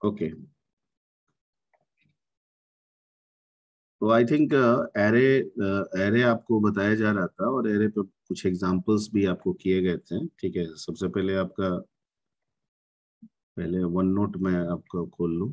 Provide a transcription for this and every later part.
Okay, तो I think array array आपको बताया जा रहा था और एरे पे कुछ एग्जांपल्स भी आपको किए गए थे। ठीक है, सबसे पहले आपका पहले वन नोट में आपको खोल लूं।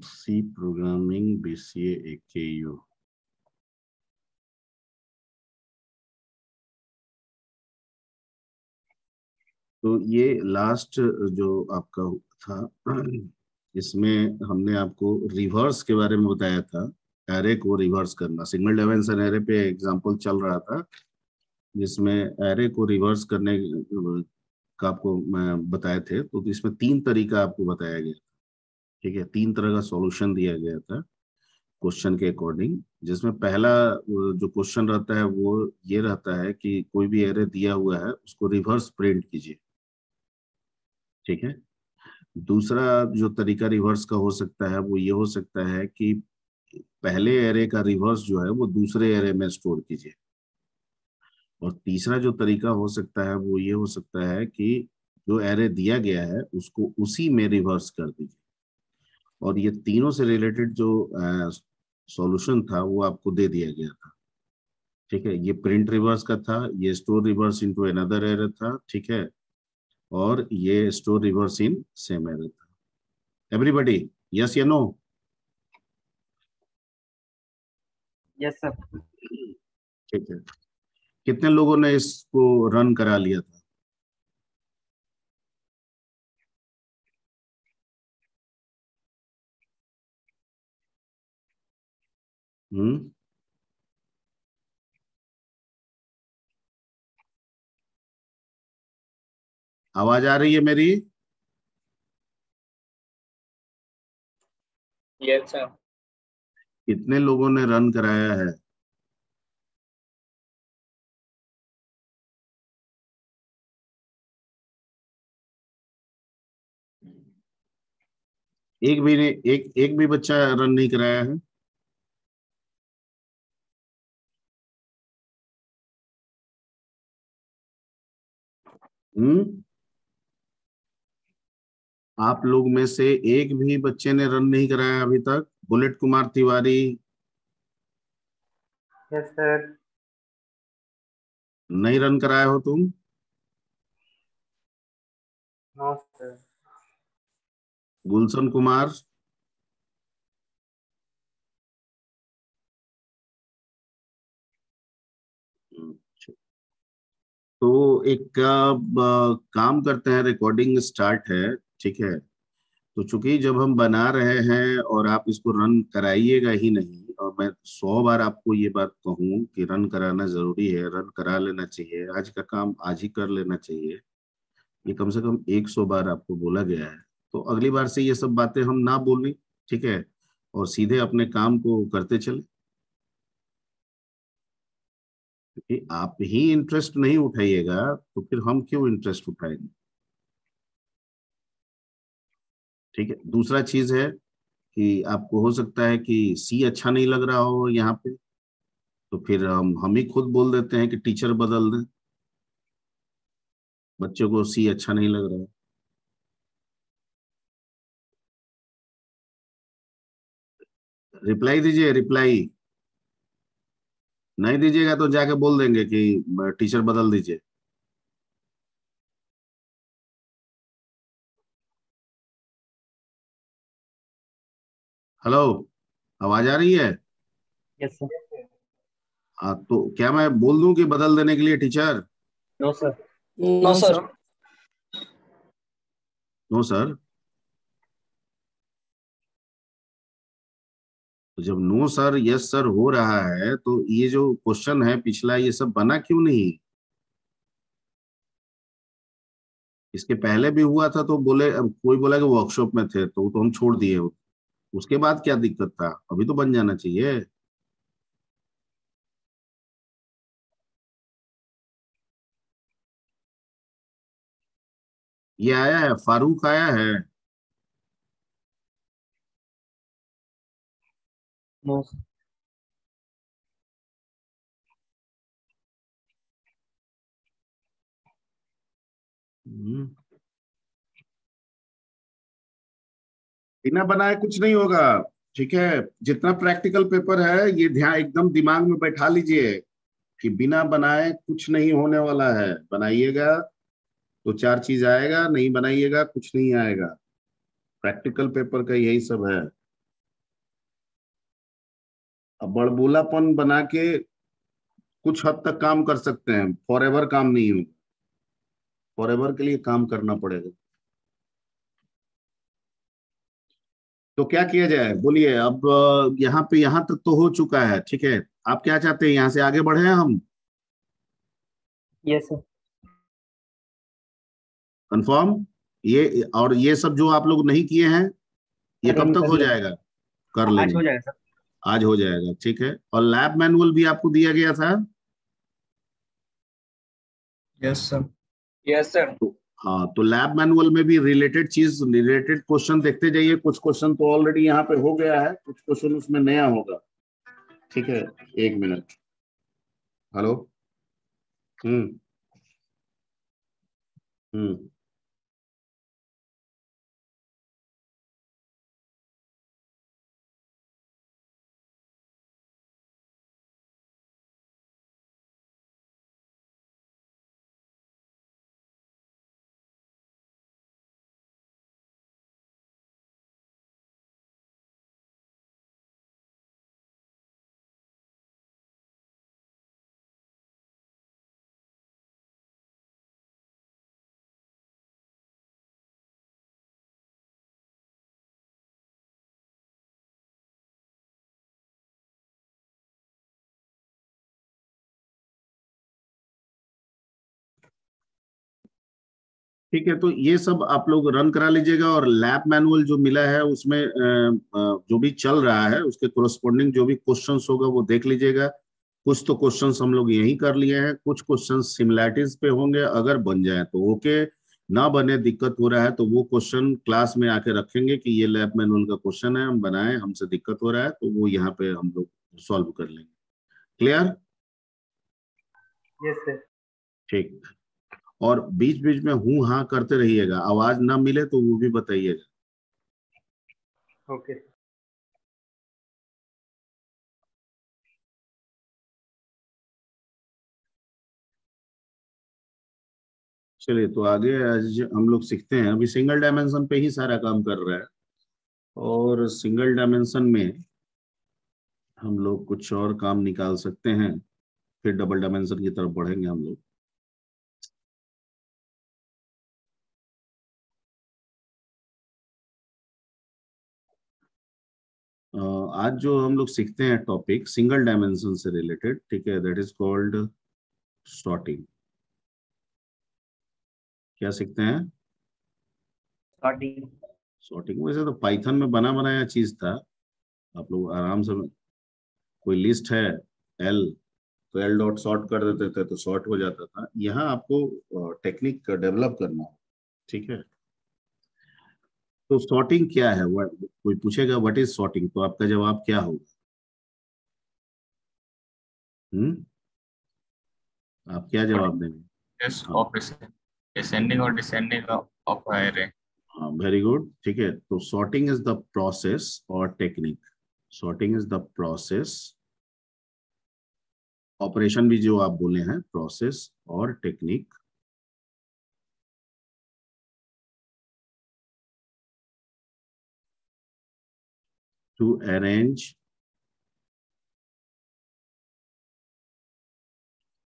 C programming BCA AKU। तो ये लास्ट जो आपका था, इसमें हमने आपको रिवर्स के बारे में बताया था। एरे को रिवर्स करना, सिंगल डायमेंशन एरे पे एग्जांपल चल रहा था, जिसमें एरे को रिवर्स करने का आपको मैं बताए थे। तो इसमें तीन तरीका आपको बताया गया। ठीक है, तीन तरह का सॉल्यूशन दिया गया था क्वेश्चन के अकॉर्डिंग, जिसमें पहला जो क्वेश्चन रहता है वो ये रहता है कि कोई भी एरे दिया हुआ है उसको रिवर्स प्रिंट कीजिए। ठीक है, दूसरा जो तरीका रिवर्स का हो सकता है वो ये हो सकता है कि पहले एरे का रिवर्स जो है वो दूसरे एरे में स्टोर कीजिए। और तीसरा जो तरीका हो सकता है वो ये हो सकता है कि जो एरे दिया गया है उसको उसी में रिवर्स कर दीजिए। और ये तीनों से रिलेटेड जो सॉल्यूशन था वो आपको दे दिया गया था। ठीक है, ये प्रिंट रिवर्स का था, ये store reverse into another array था। ठीक है, और ये store reverse in same array था। एवरीबॉडी, यस या नो? Yes sir. ठीक है, कितने लोगों ने इसको रन करा लिया था? हम्म, आवाज आ रही है मेरी? Yes sir. कितने लोगों ने रन कराया है? एक भी ने एक एक भी बच्चा रन नहीं कराया है? हम्म, आप लोग में से एक भी बच्चे ने रन नहीं कराया अभी तक? Bullet Kumar Tiwari, yes sir. नहीं रन कराया हो तुम? No sir. गुलशन कुमार, तो एक काम करते हैं, रिकॉर्डिंग स्टार्ट है। ठीक है, तो चूंकि जब हम बना रहे हैं और आप इसको रन कराइएगा ही नहीं, और मैं 100 बार आपको ये बात कहूं कि रन कराना जरूरी है, रन करा लेना चाहिए, आज का काम आज ही कर लेना चाहिए, ये कम से कम 100 बार आपको बोला गया है। तो अगली बार से ये सब बातें हम ना बोलें। ठीक है, और सीधे अपने काम को करते चले, क्योंकि आप ही इंटरेस्ट नहीं उठाइएगा तो फिर हम क्यों इंटरेस्ट उठाएंगे? ठीक है, दूसरा चीज है कि आपको हो सकता है कि सी अच्छा नहीं लग रहा हो यहाँ पे, तो फिर हम ही खुद बोल देते हैं कि टीचर बदल दें, बच्चों को सी अच्छा नहीं लग रहा है। रिप्लाई दीजिए, रिप्लाई। नहीं दीजिएगा तो जाके बोल देंगे कि टीचर बदल दीजिए। हेलो, आवाज आ रही है? Yes sir. हाँ, तो क्या मैं बोल दूं कि बदल देने के लिए teacher? No sir. No sir. No sir. तो जब नो सर यस सर हो रहा है तो ये जो क्वेश्चन है पिछला ये सब बना क्यों नहीं? इसके पहले भी हुआ था तो बोले, कोई बोला कि वर्कशॉप में थे तो वो तो हम छोड़ दिए। उसके बाद क्या दिक्कत था? अभी तो बन जाना चाहिए। ये आया है, फारूक आया है। No sir. हम्म, बिना बनाए कुछ नहीं होगा। ठीक है, जितना प्रैक्टिकल पेपर है ये ध्यान एकदम दिमाग में बैठा लीजिए कि बिना बनाए कुछ नहीं होने वाला है। बनाइएगा तो चार चीज आएगा, नहीं बनाइएगा कुछ नहीं आएगा। प्रैक्टिकल पेपर का यही सब है। अब बड़बोलापन बना के कुछ हद तक काम कर सकते हैं, फॉर एवर काम नहीं होगा। फॉर एवर के लिए काम करना पड़ेगा। तो क्या किया जाए बोलिए अब। यहाँ पे यहाँ तक तो हो चुका है, ठीक है। आप क्या चाहते हैं, यहाँ से आगे बढ़े हम? Yes sir. कंफर्म? ये और ये सब जो आप लोग नहीं किए हैं, ये सर कब हम तक कर हो लेंगे। जाएगा? कर आज लेंगे। हो जाएगा सर। आज हो जाएगा, ठीक है। और लैब मैनुअल भी आपको दिया गया था। Yes sir. Yes sir. तो हाँ, तो लैब मैनुअल में भी रिलेटेड चीज, रिलेटेड क्वेश्चन देखते जाइए। कुछ क्वेश्चन तो ऑलरेडी यहाँ पे हो गया है, कुछ क्वेश्चन उसमें नया होगा। ठीक है, एक मिनट। हेलो। हम्म। हम्म। ठीक है, तो ये सब आप लोग रन करा लीजिएगा। और लैब मैनुअल जो मिला है उसमें जो भी चल रहा है उसके कोरस्पोंडिंग जो भी क्वेश्चंस होगा वो देख लीजिएगा। कुछ तो क्वेश्चंस हम लोग यही कर लिए हैं, कुछ क्वेश्चंस सिमिलैरिटीज पे होंगे, अगर बन जाए तो ओके। ना बने, दिक्कत हो रहा है तो वो क्वेश्चन क्लास में आके रखेंगे कि ये लैब मैनुअल का क्वेश्चन है, हम बनाए, हमसे दिक्कत हो रहा है, तो वो यहाँ पे हम लोग सॉल्व कर लेंगे। क्लियर? Yes sir. ठीक। और बीच बीच में हूँ हाँ करते रहिएगा, आवाज ना मिले तो वो भी बताइएगा। ओके। चलिए, तो आगे आज हम लोग सीखते हैं। अभी सिंगल डायमेंशन पे ही सारा काम कर रहा है, और सिंगल डायमेंशन में हम लोग कुछ और काम निकाल सकते हैं, फिर डबल डायमेंशन की तरफ बढ़ेंगे हम लोग। आज जो हम लोग सीखते हैं टॉपिक सिंगल डायमेंशन से रिलेटेड, ठीक है, दैट इज कॉल्ड सॉर्टिंग। क्या सीखते हैं? स्टार्टिंग। सॉर्टिंग। वैसे तो पाइथन में बना बनाया चीज था, आप लोग आराम से। कोई लिस्ट है एल, तो एल डॉट सॉर्ट कर देते थे तो सॉर्ट हो जाता था। यहाँ आपको टेक्निक डेवलप करना है, ठीक है। तो सॉर्टिंग क्या है? कोई पूछेगा व्हाट इज सॉर्टिंग, तो आपका जवाब क्या होगा? हम्म, आप क्या जवाब देंगे? Yes, हाँ। of descending or descending of array. हाँ, वेरी गुड, ठीक है। तो सॉर्टिंग इज द प्रोसेस और technique. Sorting is the process, operation भी जो आप बोले हैं, प्रोसेस और technique to arrange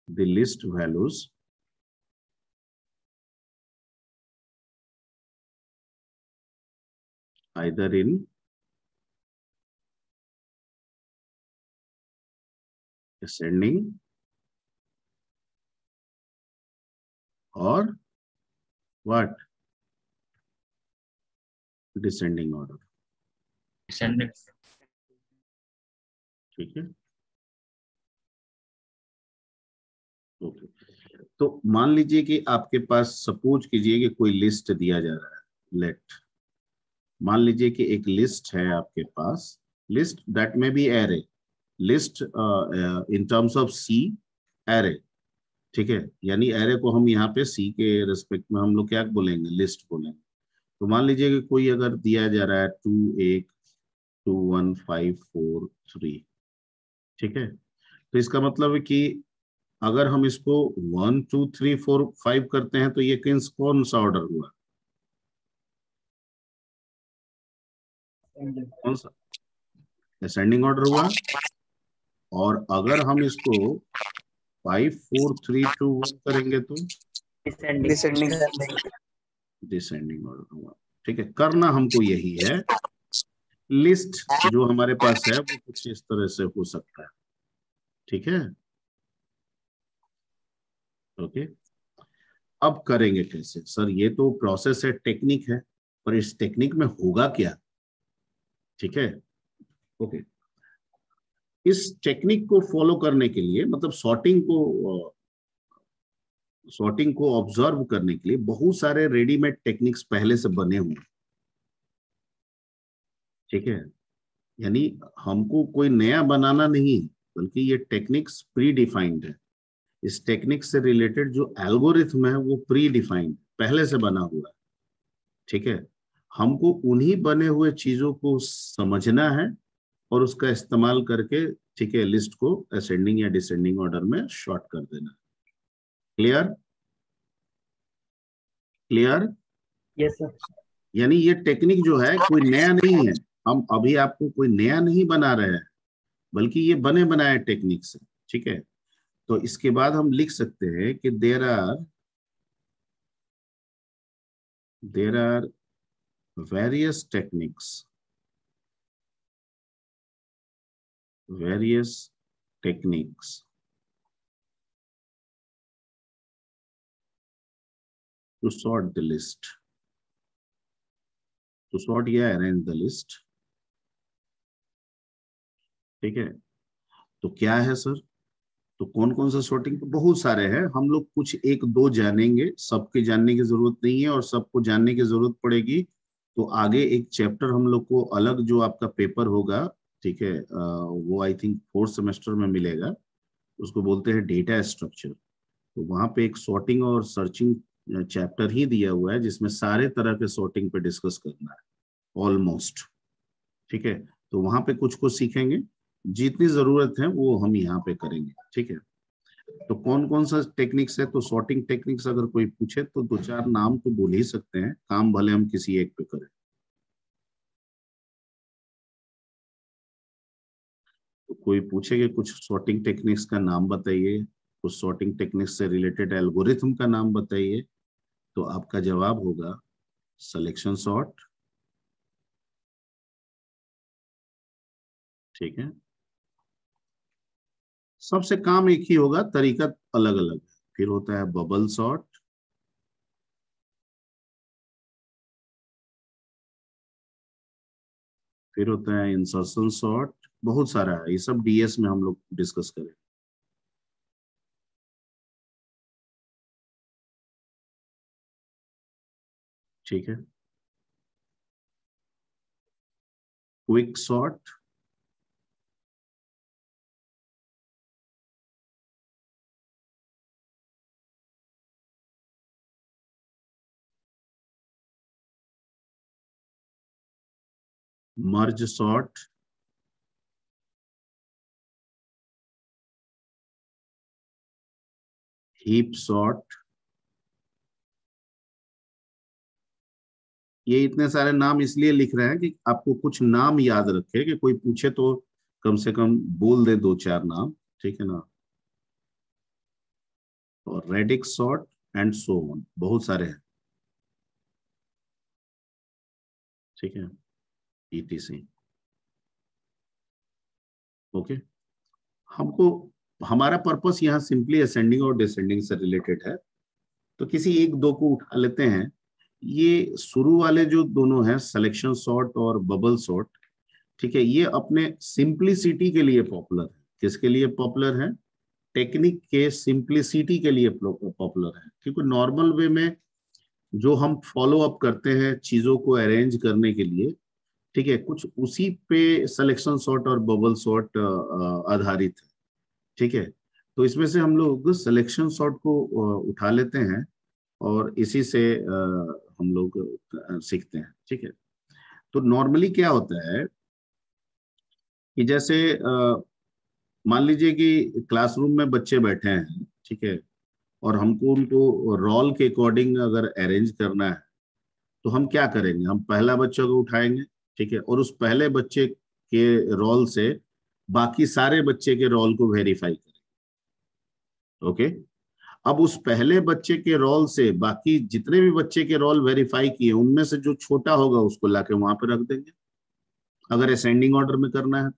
the list values either in ascending or what, descending order। Descending. ठीक है, ओके। तो मान लीजिए कि आपके पास, सपोज कीजिए कि कोई लिस्ट दिया जा रहा है, लेट, मान लीजिए कि एक लिस्ट है आपके पास, list that may be array, list in terms of C array, ठीक है, यानी एरे को हम यहाँ पे सी के रिस्पेक्ट में हम लोग क्या बोलेंगे, लिस्ट बोलेंगे। तो मान लीजिए कि कोई अगर दिया जा रहा है 2 1 2 1 5 4 3, ठीक है, तो इसका मतलब है कि अगर हम इसको 1 2 3 4 5 करते हैं तो ये कौन सा ऑर्डर हुआ, कौन सा, असेंडिंग ऑर्डर हुआ। और अगर हम इसको 5 4 3 2 1 करेंगे तो डिसेंडिंग। डिसेंडिंग ऑर्डर हुआ। ठीक है, करना हमको यही है, लिस्ट जो हमारे पास है वो कुछ इस तरह से हो सकता है। ठीक है, ओके। अब करेंगे कैसे सर, ये तो प्रोसेस है, टेक्निक है, पर इस टेक्निक में होगा क्या। ठीक है, ओके। इस टेक्निक को फॉलो करने के लिए, मतलब सॉर्टिंग को ऑब्जर्व करने के लिए बहुत सारे रेडीमेड टेक्निक्स पहले से बने हुए। ठीक है, यानी हमको कोई नया बनाना नहीं, बल्कि ये टेक्निक्स प्री डिफाइंड है। इस टेक्निक से रिलेटेड जो एल्गोरिथम है वो प्री डिफाइंड, पहले से बना हुआ है। ठीक है, हमको उन्हीं बने हुए चीजों को समझना है और उसका इस्तेमाल करके, ठीक है, लिस्ट को असेंडिंग या डिसेंडिंग ऑर्डर में शॉर्ट कर देना। Clear, clear. Yes sir. यानी ये टेक्निक जो है कोई नया नहीं है, हम अभी आपको कोई नया नहीं बना रहे हैं, बल्कि ये बने बनाए टेक्निक्स है। ठीक है, तो इसके बाद हम लिख सकते हैं कि there are various techniques to sort the list, to sort या arrange the list। ठीक है, तो क्या है सर, तो कौन कौन सा सॉर्टिंग, तो बहुत सारे हैं, हम लोग कुछ एक दो जानेंगे, सबके जानने की जरूरत नहीं है, और सबको जानने की जरूरत पड़ेगी तो आगे एक चैप्टर हम लोग को अलग, जो आपका पेपर होगा, ठीक है, वो आई थिंक 4th सेमेस्टर में मिलेगा, उसको बोलते हैं डेटा स्ट्रक्चर। तो वहां पे एक सॉर्टिंग और सर्चिंग चैप्टर ही दिया हुआ है, जिसमें सारे तरह के सॉर्टिंग पे डिस्कस करना है ऑलमोस्ट। ठीक है, तो वहां पे कुछ कुछ सीखेंगे, जितनी जरूरत है वो हम यहाँ पे करेंगे। ठीक है, तो कौन कौन सा टेक्निक्स है, तो सॉर्टिंग टेक्निक्स अगर कोई पूछे तो 2 4 नाम तो बोल ही सकते हैं, काम भले हम किसी एक पे करें। तो कोई पूछे कि कुछ सॉर्टिंग टेक्निक्स का नाम बताइए, कुछ सॉर्टिंग टेक्निक्स से रिलेटेड एल्गोरिथम का नाम बताइए, तो आपका जवाब होगा सिलेक्शन सॉर्ट। ठीक है, सबसे काम एक ही होगा, तरीका अलग अलग है। फिर होता है बबल सॉर्ट, फिर होता है इंसर्शन सॉर्ट, बहुत सारा है, ये सब डीएस में हम लोग डिस्कस करें। ठीक है, quick sort, merge sort, heap sort. ये इतने सारे नाम इसलिए लिख रहे हैं कि आपको कुछ नाम याद रखे, कि कोई पूछे तो कम से कम बोल दे 2 4 नाम। ठीक है ना, और radix sort and so on, बहुत सारे हैं। ठीक है, ईटीसी। ओके, हमको, हमारा पर्पस यहाँ सिंपली असेंडिंग और डिसेंडिंग से रिलेटेड है, तो किसी एक दो को उठा लेते हैं। ये शुरू वाले जो दोनों हैं, सिलेक्शन सॉर्ट और बबल सॉर्ट, ठीक है, ये अपने सिंपलिसिटी के लिए पॉपुलर है। किसके लिए पॉपुलर है, टेक्निक के सिंप्लिसिटी के लिए पॉपुलर है, क्योंकि नॉर्मल वे में जो हम फॉलो अप करते हैं चीजों को अरेंज करने के लिए, ठीक है, कुछ उसी पे सिलेक्शन सॉर्ट और बबल सॉर्ट आधारित है, ठीक है। तो इसमें से हम लोग सिलेक्शन सॉर्ट को उठा लेते हैं और इसी से हम लोग सीखते हैं, ठीक है। तो नॉर्मली क्या होता है कि जैसे मान लीजिए कि क्लासरूम में बच्चे बैठे हैं, ठीक है, और हमको उनको रोल के अकॉर्डिंग अगर अरेंज करना है, तो हम क्या करेंगे, हम पहला बच्चे को उठाएंगे, ठीक है, और उस पहले बच्चे के रोल से बाकी सारे बच्चे के रोल को वेरीफाई करेंगे। ओके, अब उस पहले बच्चे के रोल से बाकी जितने भी बच्चे के रोल वेरीफाई किए उनमें से जो छोटा होगा उसको लाके वहां पे रख देंगे, अगर असेंडिंग ऑर्डर में करना है।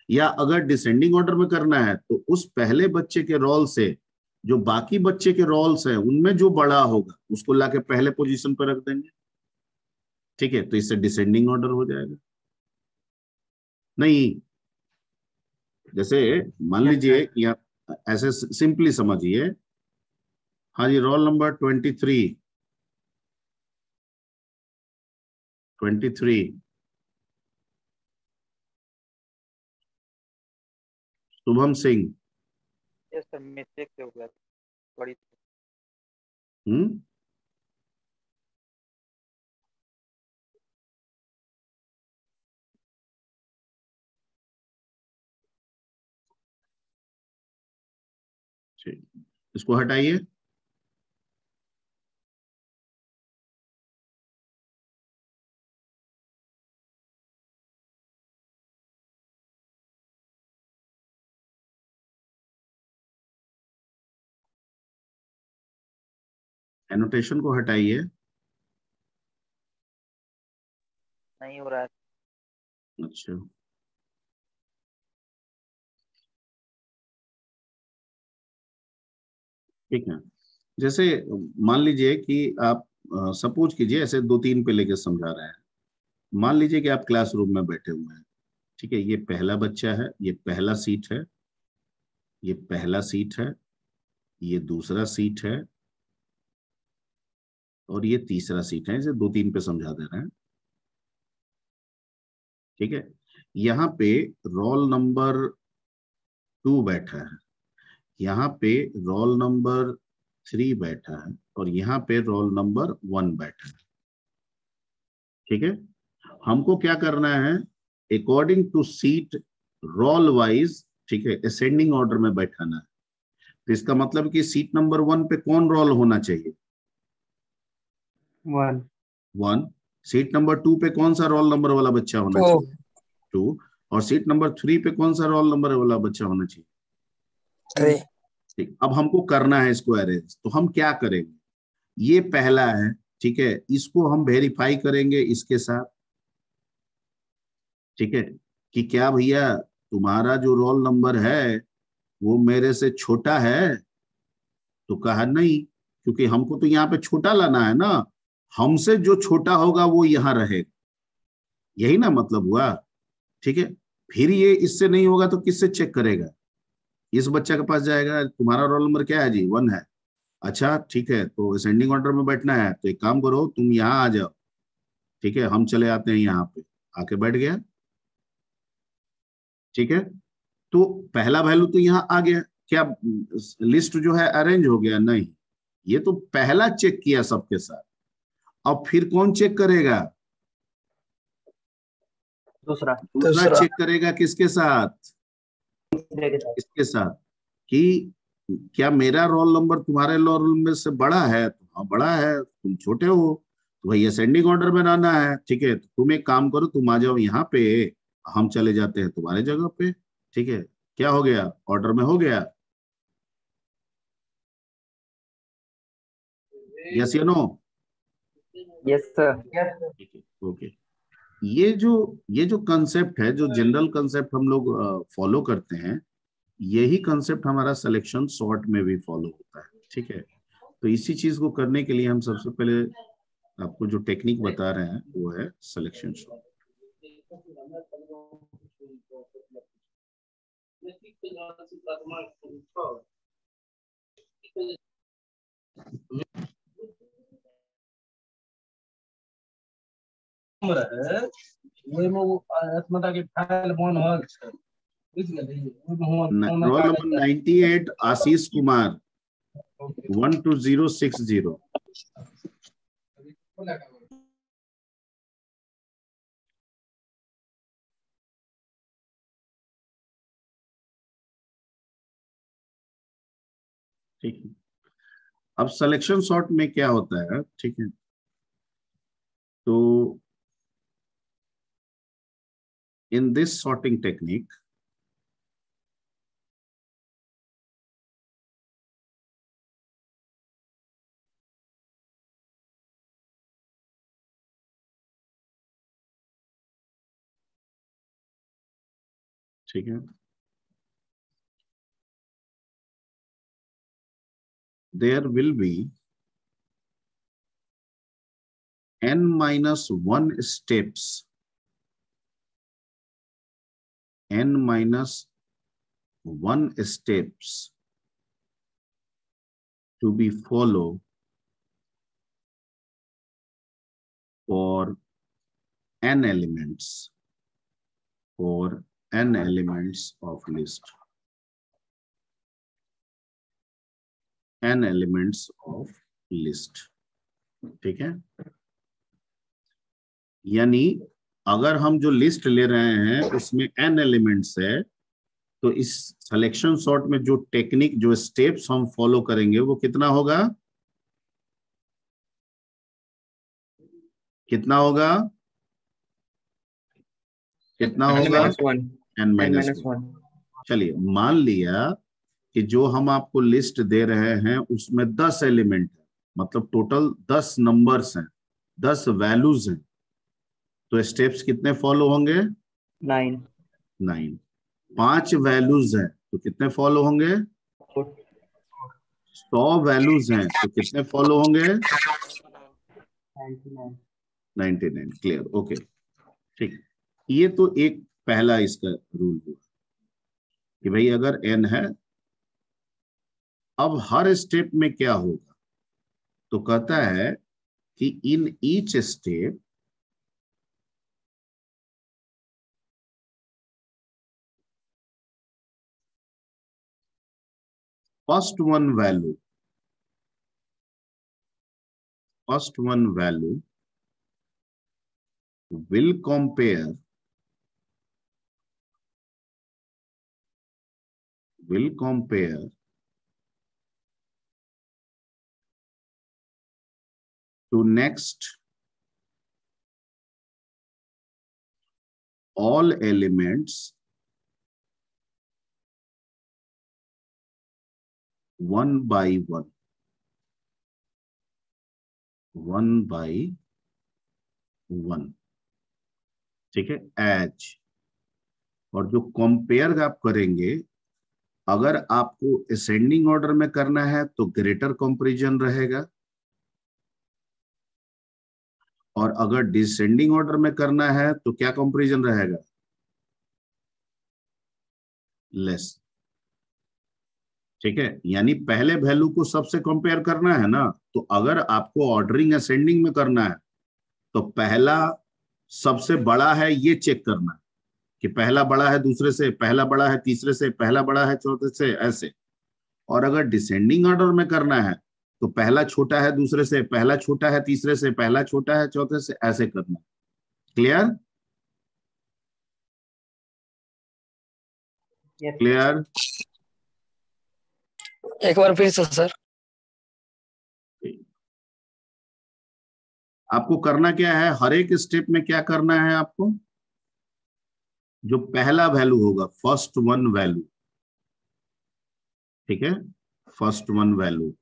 या अगर डिसेंडिंग ऑर्डर में करना है तो उस पहले बच्चे के रोल से जो बाकी बच्चे के रोल्स हैं उनमें जो बड़ा होगा उसको लाके पहले पोजीशन पर रख देंगे, ठीक है। तो इससे डिसेंडिंग ऑर्डर हो जाएगा। नहीं, जैसे मान लीजिए कि आप ऐसे सिंपली समझिए, हाँ जी, roll number 23 Shubham Singh. Yes sir, mistake से हो गया बड़ी। हम्म, ठीक, इसको हटाइए। एनोटेशन को हटाइए। नहीं हो रहा है। अच्छा, ठीक है। जैसे मान लीजिए कि आप सपोज कीजिए, ऐसे दो तीन पे लेके समझा रहे हैं। मान लीजिए कि आप क्लासरूम में बैठे हुए हैं, ठीक है, ये पहला बच्चा है, ये पहला सीट है, ये पहला सीट है, ये दूसरा सीट है, और ये तीसरा सीट है। इसे दो तीन पे समझा दे रहे हैं, ठीक है। यहाँ पे रोल नंबर 2 बैठा है, यहाँ पे रोल नंबर 3 बैठा है, और यहाँ पे रोल नंबर 1 बैठा है, ठीक है। हमको क्या करना है, according to seat, roll wise, ठीक है, असेंडिंग ऑर्डर में बैठाना है। तो इसका मतलब कि सीट नंबर 1 पे कौन रोल होना चाहिए, 1। 1। सीट नंबर 2 पे कौन सा रोल नंबर वाला बच्चा होना चाहिए, 2। और सीट नंबर 3 पे कौन सा रोल नंबर वाला बच्चा होना चाहिए, 3। ठीक। अब हमको करना है इसको अरेंज, तो हम क्या करेंगे, ये पहला है, ठीक है, इसको हम वेरीफाई करेंगे इसके साथ, ठीक है, कि क्या भैया तुम्हारा जो रोल नंबर है वो मेरे से छोटा है। तो कहा नहीं, क्योंकि हमको तो यहाँ पे छोटा लाना है ना, हमसे जो छोटा होगा वो यहाँ रहेगा, यही ना मतलब हुआ, ठीक है। फिर ये इससे नहीं होगा तो किससे चेक करेगा, इस बच्चा के पास जाएगा, तुम्हारा रोल नंबर क्या है जी, 1 है। अच्छा ठीक है, तो असेंडिंग ऑर्डर में बैठना है, तो एक काम करो, तुम यहाँ आ जाओ, ठीक है, हम चले आते हैं यहाँ पे, आके बैठ गया, ठीक है। तो पहला वैल्यू तो यहाँ आ गया, क्या लिस्ट जो है अरेंज हो गया, नहीं, ये तो पहला चेक किया सबके साथ। अब फिर कौन चेक करेगा, दूसरा। दूसरा चेक करेगा किसके साथ, तीसरे के साथ। इसके साथ, कि क्या मेरा रोल नंबर तुम्हारे रोल नंबर से बड़ा है, तो हाँ बड़ा है, तुम छोटे हो, तो भाई असेंडिंग ऑर्डर में रहना है, ठीक है। तो तुम एक काम करो, तुम आ जाओ यहाँ पे, हम चले जाते हैं तुम्हारे जगह पे, ठीक है। क्या हो गया, ऑर्डर में हो गया, यस या नो, यस सर। ठीक है, ओके। ये जो कंसेप्ट है, जो जनरल कंसेप्ट हम लोग फॉलो करते हैं, यही कंसेप्ट हमारा सिलेक्शन सॉर्ट में भी फॉलो होता है, ठीक है। तो इसी चीज को करने के लिए हम सबसे पहले आपको जो टेक्निक बता रहे हैं वो है selection sort. Roll number 98 Ashish Kumar 12060। ठीक है, अब सिलेक्शन सॉर्ट में क्या होता है, ठीक है, तो इन दिस सॉर्टिंग टेक्निक ठीक है, there will be n-1 steps, n-1 steps to be followed for n elements, for n elements of list, n elements of list। ठीक है, यानी अगर हम जो लिस्ट ले रहे हैं उसमें n एलिमेंट्स है, तो इस सिलेक्शन सॉर्ट में जो टेक्निक, जो स्टेप्स हम फॉलो करेंगे वो कितना होगा, कितना होगा, कितना होगा, n-1। चलिए मान लिया कि जो हम आपको लिस्ट दे रहे हैं उसमें 10 एलिमेंट है, मतलब टोटल 10 नंबर्स हैं, 10 वैल्यूज हैं, तो स्टेप्स कितने फॉलो होंगे, 9। 5 वैल्यूज हैं तो कितने फॉलो होंगे, 100 वैल्यूज हैं तो कितने फॉलो होंगे, 99। क्लियर, ओके, ठीक। ये तो एक पहला इसका रूल हुआ कि भाई अगर n है, अब हर स्टेप में क्या होगा, तो कहता है कि in each step first one value will compare to next all elements one by one। ठीक है, एज, और जो कंपेयर आप करेंगे, अगर आपको असेंडिंग ऑर्डर में करना है तो ग्रेटर कंपैरिजन रहेगा, और अगर डिसेंडिंग ऑर्डर में करना है तो क्या कंपैरिजन रहेगा, लेस। ठीक है, यानी पहले वैल्यू को सबसे कंपेयर करना है ना, तो अगर आपको ऑर्डरिंग असेंडिंग में करना है तो पहला सबसे बड़ा है ये चेक करना है कि पहला बड़ा है दूसरे से, पहला बड़ा है तीसरे से, पहला बड़ा है चौथे से, ऐसे। और अगर डिसेंडिंग ऑर्डर में करना है तो पहला छोटा है दूसरे से, पहला छोटा है तीसरे से, पहला छोटा है चौथे से, ऐसे करना। Clear, clear. एक बार फिर से सर। आपको करना क्या है, हर एक स्टेप में क्या करना है आपको, जो पहला वैल्यू होगा, फर्स्ट वन वैल्यू, ठीक है, फर्स्ट वन वैल्यू।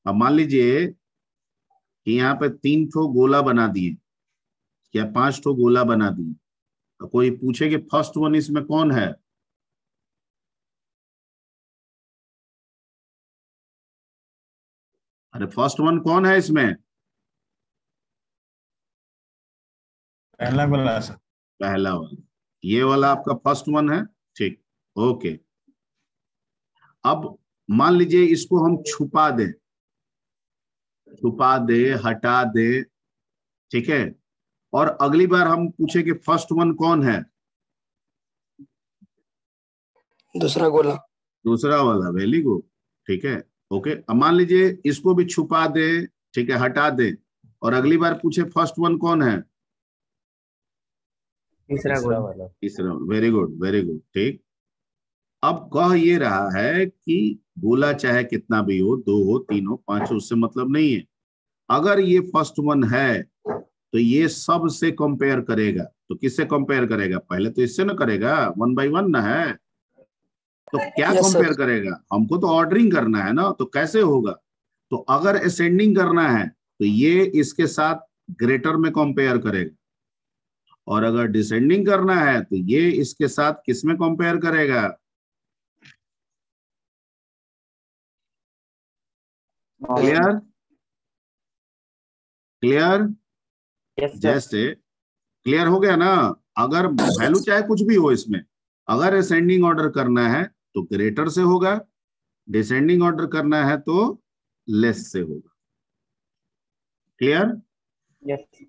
अब मान लीजिए कि यहाँ पे 3 ठो गोला बना दिए या 5 ठो गोला बना दिए, तो कोई पूछे कि फर्स्ट वन इसमें कौन है, अरे फर्स्ट वन कौन है इसमें, पहला गोला सर, पहला वाला, ये वाला आपका फर्स्ट वन है। ठीक, ओके, अब मान लीजिए इसको हम छुपा दें, हटा दे, ठीक है, और अगली बार हम पूछे कि फर्स्ट वन कौन है, दूसरा गोला। दूसरा वाला, वेरी गुड, ठीक है। ओके, अब मान लीजिए इसको भी छुपा दे, ठीक है, हटा दे, और अगली बार पूछे फर्स्ट वन कौन है, तीसरा वाला। तीसरा, वेरी गुड, वेरी गुड, ठीक। अब कह ये रहा है कि गोला चाहे कितना भी हो, 2 हो, 3 हो, 5 हो, उससे मतलब नहीं है। अगर ये फर्स्ट वन है तो ये सब से कंपेयर करेगा। तो किससे कंपेयर करेगा? पहले तो इससे ना करेगा, 1 by 1 ना है, तो क्या Yes, कंपेयर sir. करेगा? हमको तो ऑर्डरिंग करना है ना, तो कैसे होगा? तो अगर असेंडिंग करना है तो ये इसके साथ ग्रेटर में कंपेयर करेगा, और अगर डिसेंडिंग करना है तो ये इसके साथ किस में कंपेयर करेगा? क्लियर? क्लियर? Yes sir. जैसे क्लियर हो गया ना? अगर वैल्यू चाहे कुछ भी हो इसमें, अगर असेंडिंग ऑर्डर करना है तो ग्रेटर से होगा, डिसेंडिंग ऑर्डर करना है तो लेस से होगा। क्लियर? यस।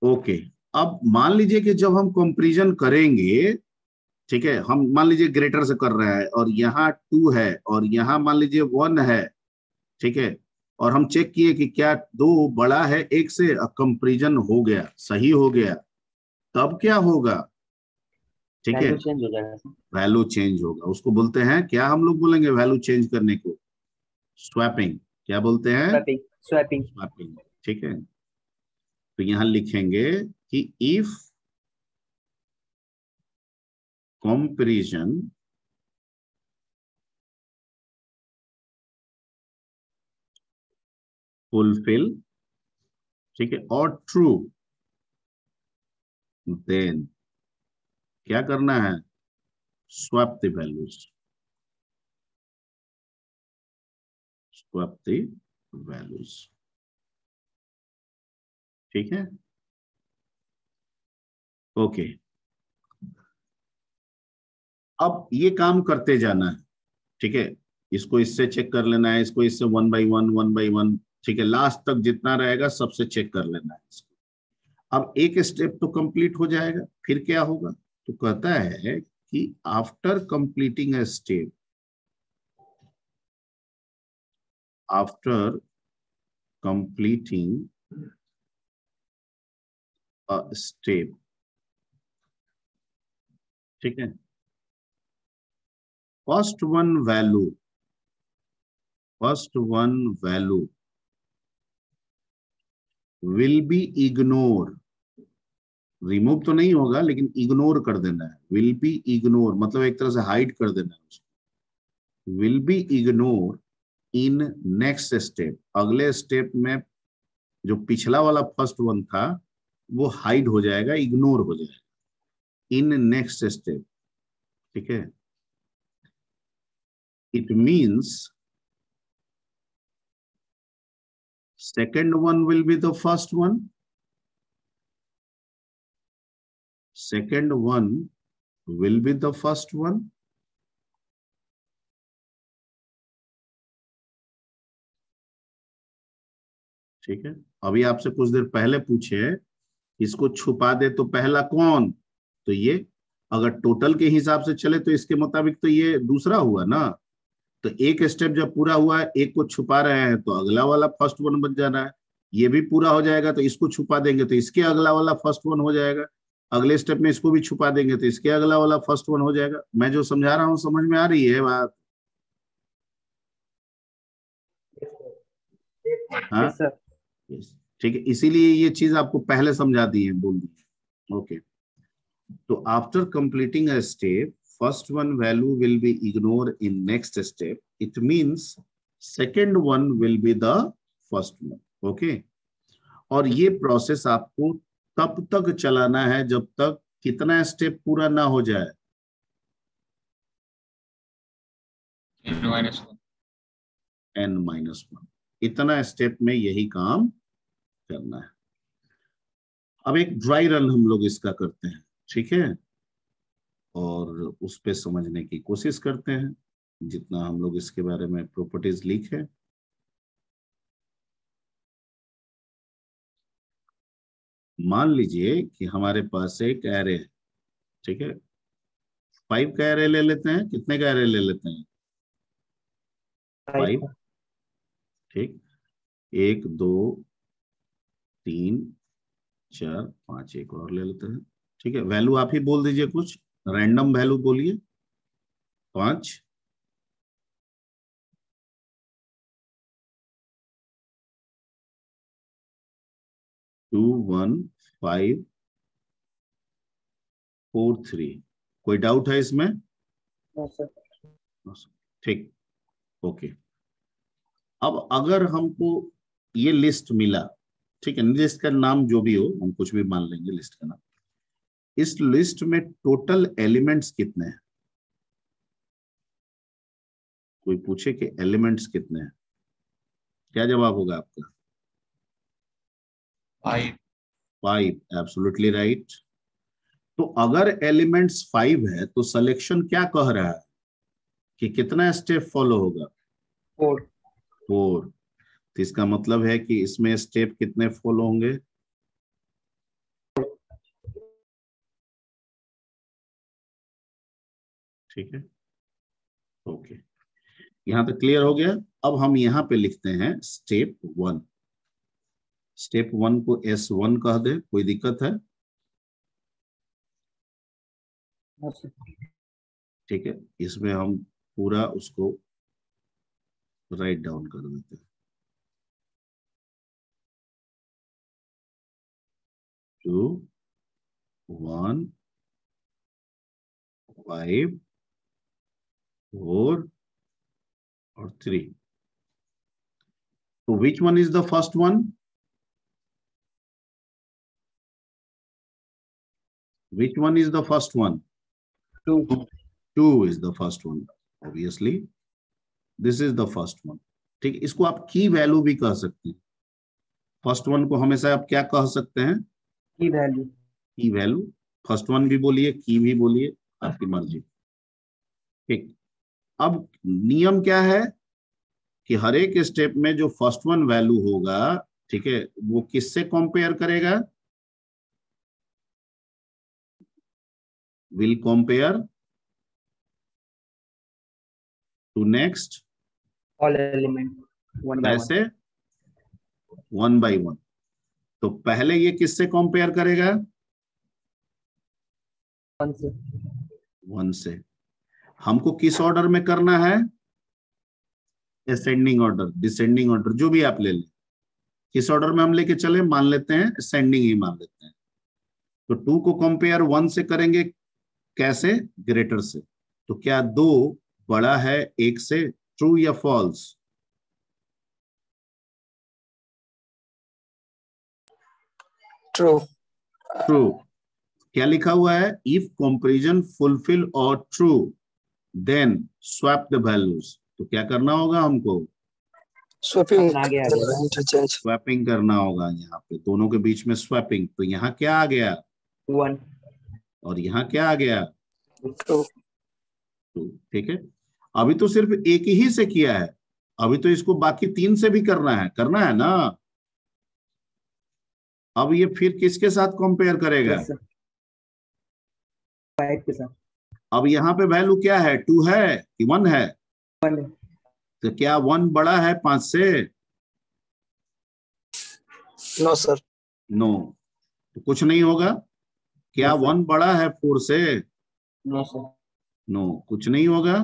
ओके, अब मान लीजिए कि जब हम कंपैरिजन करेंगे, ठीक है, हम मान लीजिए ग्रेटर से कर रहे हैं और यहाँ 2 है और यहाँ मान लीजिए 1 है, ठीक है, और हम चेक किए कि क्या 2 बड़ा है 1 से, कंपैरिजन हो गया, सही हो गया, तब क्या होगा? ठीक है, वैल्यू चेंज हो जाएगा सर। वैल्यू चेंज होगा। उसको बोलते हैं, क्या हम लोग बोलेंगे वैल्यू चेंज करने को? स्वैपिंग। क्या बोलते हैं? स्वैपिंग। स्वैपिंग। स्वैपिंग, ठीक है। तो यहां लिखेंगे कि इफ कंपैरिजन फुलफिल, ठीक है, और ट्रू, देन क्या करना है? Swap the values, swap the values, ठीक है। ओके, अब ये काम करते जाना है, ठीक है, इसको इससे चेक कर लेना है, इसको इससे 1 by 1, 1 by 1, ठीक है, लास्ट तक जितना रहेगा सबसे चेक कर लेना है इसको। अब एक स्टेप तो कंप्लीट हो जाएगा, फिर क्या होगा? तो कहता है कि after completing a step, after completing a step, ठीक है, first one value will be ignore, remove तो नहीं होगा लेकिन इग्नोर कर देना है। विल बी इग्नोर मतलब एक तरह से हाइड कर देना है उसको। Will be ignore in next step, अगले स्टेप में जो पिछला वाला फर्स्ट वन था वो हाइड हो जाएगा, इग्नोर हो जाएगा इन नेक्स्ट स्टेप, ठीक है। It means second one will be the first one, second one will be the first one, ठीक है। अभी आपसे कुछ देर पहले पूछे इसको छुपा दे तो पहला कौन, तो ये अगर टोटल के हिसाब से चले तो इसके मुताबिक तो ये दूसरा हुआ ना। तो एक स्टेप जब पूरा हुआ है, एक को छुपा रहे हैं तो अगला वाला फर्स्ट वन बन जाना है। ये भी पूरा हो जाएगा तो इसको छुपा देंगे तो इसके अगला वाला फर्स्ट वन हो जाएगा। अगले स्टेप में इसको भी छुपा देंगे तो इसके अगला वाला फर्स्ट वन हो जाएगा। मैं जो समझा रहा हूँ समझ में आ रही है बात? हाँ, यस सर। ठीक है, इसीलिए ये चीज आपको पहले समझा दी है, बोल दी। ओके, तो after completing a step first one value will be ignore in next step, it means second one will be the first one. Okay, और ये प्रोसेस आपको तब तक चलाना है जब तक कितना स्टेप पूरा ना हो जाए? n-1, इतना स्टेप में यही काम करना है। अब एक ड्राई रन हम लोग इसका करते हैं, ठीक है। और उस पे समझने की कोशिश करते हैं जितना हम लोग इसके बारे में प्रॉपर्टीज लिखे। मान लीजिए कि हमारे पास एक एरे है, ठीक है, 5 का एरे ले लेते हैं। कितने का एरे ले लेते हैं? 5। ठीक, 1 2 3 4 5, एक और ले लेते हैं। ठीक है, वैल्यू आप ही बोल दीजिए, कुछ रैंडम वैल्यू बोलिए। 5, 2 1 5 4 3। कोई डाउट है इसमें? ठीक, ओके। अब अगर हमको ये लिस्ट मिला, ठीक है, लिस्ट का नाम जो भी हो हम कुछ भी मान लेंगे लिस्ट का नाम। इस लिस्ट में टोटल एलिमेंट्स कितने हैं? कोई पूछे कि एलिमेंट्स कितने हैं, क्या जवाब होगा आपका? 5। 5, एब्सोल्युटली राइट। तो अगर एलिमेंट्स 5 है तो सिलेक्शन क्या कह रहा है कि कितना स्टेप फॉलो होगा? 4। 4। तो इसका मतलब है कि इसमें स्टेप कितने फॉलो होंगे? ठीक है, ओके, यहां तक क्लियर हो गया। अब हम यहां पे लिखते हैं स्टेप 1। स्टेप 1 को S1 कह दे, कोई दिक्कत है? ठीक है, इसमें हम पूरा उसको राइट डाउन कर देते हैं। 2 1 5 4 और 3। तो which one is the first one? Which one is the first one? 2. 2 is the first one. Obviously, this is the first one. ठीक, इसको आप की वैल्यू भी कह सकते हैं। फर्स्ट वन को हमेशा आप क्या कह सकते हैं? की वैल्यू। की वैल्यू, फर्स्ट वन भी बोलिए, की भी बोलिए, आपकी मर्जी। ठीक, अब नियम क्या है कि हर एक स्टेप में जो फर्स्ट वन वैल्यू होगा, ठीक है, वो किससे कंपेयर करेगा? Will compare to next all element 1 by 1। ऐसे 1 by 1। तो पहले ये किससे कंपेयर करेगा? 1 से। 1 से। हमको किस ऑर्डर में करना है? असेंडिंग ऑर्डर, डिसेंडिंग ऑर्डर, जो भी आप ले लें। किस ऑर्डर में हम लेके चले? मान लेते हैं असेंडिंग ही मान लेते हैं। तो 2 को कंपेयर 1 से करेंगे, कैसे? ग्रेटर से। तो क्या 2 बड़ा है 1 से? ट्रू या फॉल्स? ट्रू। ट्रू। क्या लिखा हुआ है? इफ कंपैरिजन फुलफिल और true then swap the values. तो क्या करना होगा हमको? Swapping interchange. स्वैपिंग करना होगा, यहाँ पे दोनों के बीच में स्वैपिंग। तो यहाँ क्या आ गया? 1 और यहाँ क्या आ गया? ट्रू। 2। ठीक है, अभी तो सिर्फ एक ही से किया है, अभी तो इसको बाकी 3 से भी करना है ना। अब ये फिर किसके साथ कंपेयर करेगा? 5 के साथ। अब यहाँ पे वैल्यू क्या है? 2 है कि 1 है? 1। तो क्या 1 बड़ा है 5 से? No sir. नो, तो कुछ नहीं होगा। क्या 1 बड़ा है 4 से? No sir. नो, कुछ नहीं होगा।